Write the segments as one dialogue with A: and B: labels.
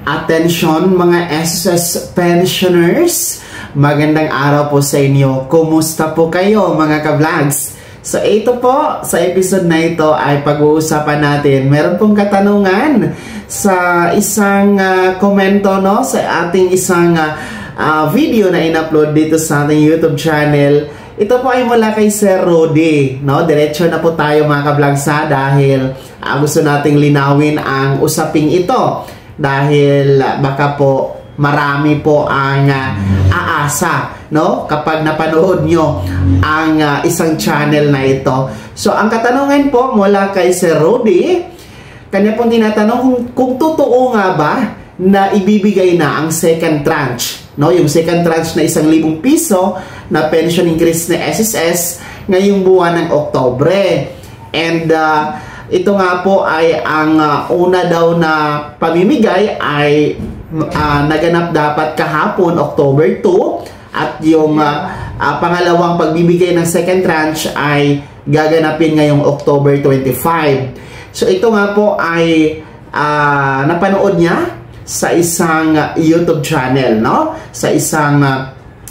A: Attention mga SSS pensioners, magandang araw po sa inyo. Kumusta po kayo mga ka-vlogs? So ito po, sa episode na ito ay pag-uusapan natin. Meron pong katanungan sa isang komento, no? Sa ating isang video na in-upload dito sa ating YouTube channel. Ito po ay mula kay Sir Rudy, no? Diretso na po tayo mga ka-vlogs dahil gusto nating linawin ang usaping ito. Dahil baka po marami po ang aasa, no? Kapag napanood nyo ang isang channel na ito. So, ang katanungan po mula kay Sir Rudy, kanya pong tinatanong kung totoo nga ba na ibibigay na ang second tranche, no? Yung second tranche na 1,000 piso na pension increase na SSS ngayong buwan ng Oktubre. And ito nga po ay ang una daw na pamimigay ay naganap dapat kahapon, October 2. At yung pangalawang pagbibigay ng second tranche ay gaganapin ngayong October 25. So ito nga po ay napanood niya sa isang YouTube channel, no? Sa isang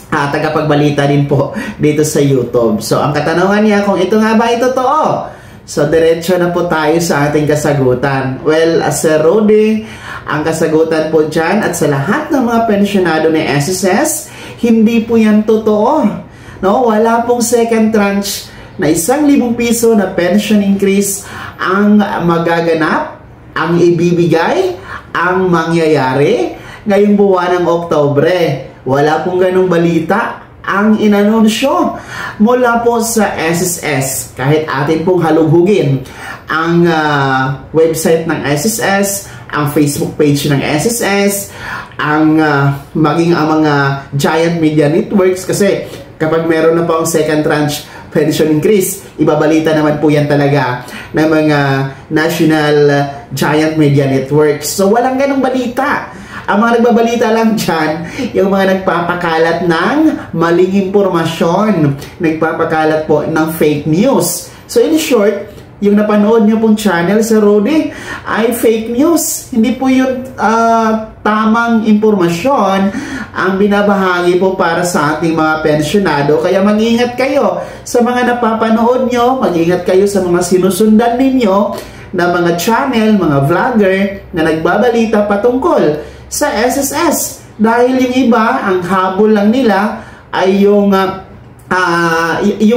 A: tagapagbalita din po dito sa YouTube. So ang katanungan niya kung ito nga ba ay totoo. So, diretso na po tayo sa ating kasagutan. Well, Sir Rudy, ang kasagutan po dyan at sa lahat ng mga pensyonado ni SSS, hindi po yan totoo. No? Wala pong second tranche na 1,000 piso na pension increase ang magaganap, ang ibibigay, ang mangyayari ngayong buwan ng Oktubre. Wala pong ganong balita ang inanunsyo mula po sa SSS. Kahit atin pong halughugin ang website ng SSS, ang Facebook page ng SSS, ang maging ang mga giant media networks, kasi kapag meron na po ang second tranche pension increase, ibabalita naman po yan talaga ng mga national giant media networks. So walang ganong balita. Ang mga nagbabalita lang dyan, yung mga nagpapakalat ng maling impormasyon, nagpapakalat po ng fake news. So in short, yung napanood niyo pong channel sa Rudy ay fake news. Hindi po yung tamang impormasyon ang binabahagi po para sa ating mga pensyonado. Kaya mag-ingat kayo sa mga napapanood nyo, mag-ingat kayo sa mga sinusundan ninyo na mga channel, mga vlogger na nagbabalita patungkol sa SSS. Dahil yung iba, ang habol lang nila ay yung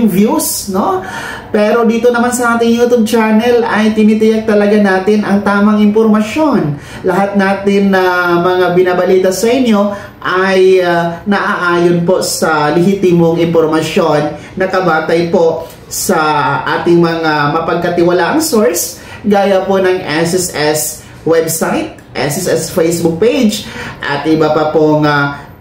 A: views, no? Pero dito naman sa ating YouTube channel ay tinitiyak talaga natin ang tamang impormasyon. Lahat natin na mga binabalita sa inyo ay naaayon po sa lehitimong impormasyon na kabatay po sa ating mga mapagkatiwalaang source gaya po ng SSS website, SSS Facebook page, at iba pa pong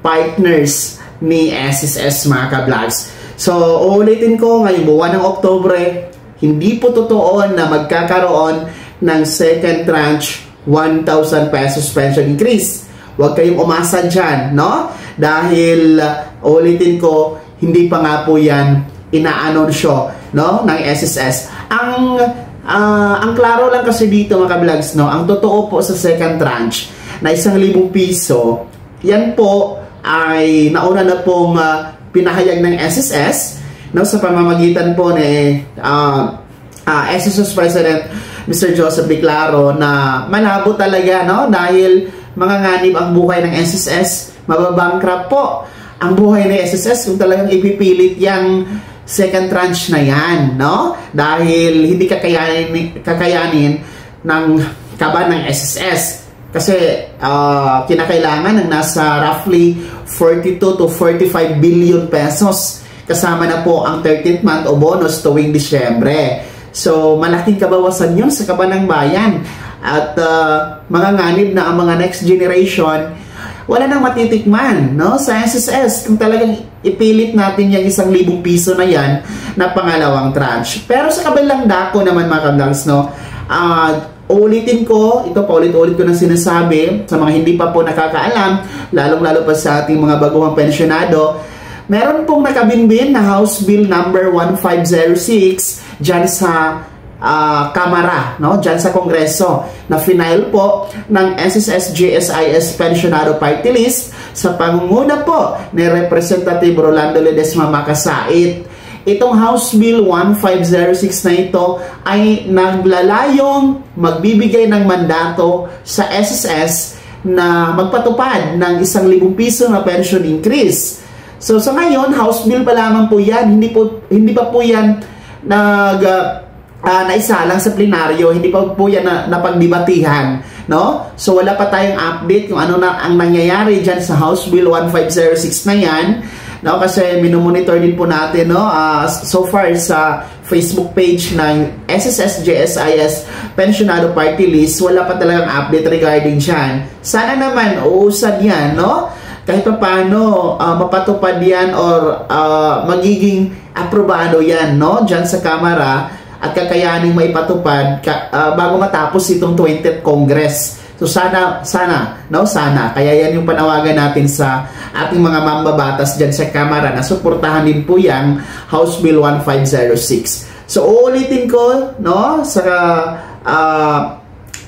A: partners ni SSS mga ka-vlogs. So, uulitin ko, ngayong buwan ng Oktubre, hindi po totoo na magkakaroon ng second tranche 1,000 pesos pension increase. Huwag kayong umasa dyan, no? Dahil, uulitin ko, hindi pa nga po yan ina-anunsyo, no? Ng SSS. Ang klaro lang kasi dito mga ka-vlogs, no? Ang totoo po sa second tranche na 1,000 piso, yan po ay nauna na pong pinahayag ng SSS, no, sa pamamagitan po ni SSS President Mr. Joseph Diclaro na malabo talaga, no, dahil manganganib ang buhay ng SSS, mababankrupt po ang buhay ng SSS kung talagang ipipilit yung second tranche na yan, no, dahil hindi kakayanin ng kaban ng SSS. Kasi kinakailangan ng nasa roughly 42 to 45 billion pesos. Kasama na po ang 13th month o bonus tuwing Disyembre. So, malaking kabawasan yun sa kaban ng bayan. At manganganib na ang mga next generation, wala nang matitikman, no, sa SSS kung talagang ipilit natin yung 1,000 piso na yan na pangalawang tranche. Pero sa kabilang dako naman mga ka-vlogs, no, ulitin ko, ito paulit-ulit ko na sinasabi sa mga hindi pa po nakakaalam, lalong-lalo pa sa ating mga baguhang pensyonado, meron pong nakabinbin na House Bill number 1506 dyan sa Kamara, no? Diyan sa Kongreso na final po ng SSS-GSIS Pensionado Party List sa pangunguna po ni Representative Rolando Ledesma Makasait. Itong House Bill 1506 na ito ay naglalayong magbibigay ng mandato sa SSS na magpatupad ng 1,000 piso na pension increase. So sa ngayon, House Bill pa lamang po yan, hindi pa po yan naisalang sa plenaryo, hindi pa po yan napagdebatihan, no? So wala pa tayong update kung ano na ang nangyayari dyan sa House Bill 1506 na yan, no? Kasi minomonitor din po natin, no? So far sa Facebook page ng SSS-GSIS Pensionado Party List, wala pa talagang update regarding dyan. Sana naman uusad yan, no? Kahit pa paano mapatupad yan or magiging aprobado yan, no? Dyan sa Kamara at kakayaning maipatupad bago matapos itong 20th Congress. So sana, no? Sana. Kaya yan yung panawagan natin sa ating mga mambabatas dyan sa Kamara na suportahan din po yung House Bill 1506. So uulitin ko, no? Sa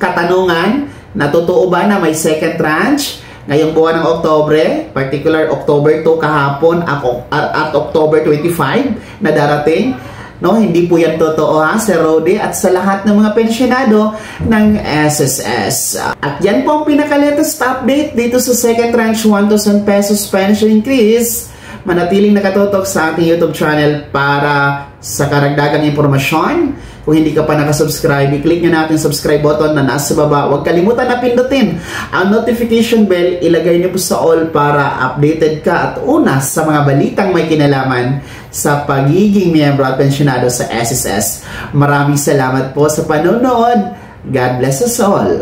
A: katanungan, na totoo ba na may second tranche ngayong buwan ng Oktobre, particular October 2 kahapon at October 25 na darating? No, hindi po yan totoo ha, Sir Rode, at sa lahat ng mga pensyonado ng SSS. At yan po ang pinaka-latest update dito sa second tranche 1,000 pesos pension increase. Manatiling nakatutok sa ating YouTube channel para sa karagdagang impormasyon. Kung hindi ka pa nakasubscribe, i-click nyo natin subscribe button na nasa baba. Huwag kalimutan na pindutin ang notification bell. Ilagay nyo po sa all para updated ka at una sa mga balitang may kinalaman sa pagiging miyembro at pensyonado sa SSS. Maraming salamat po sa panonood. God bless us all.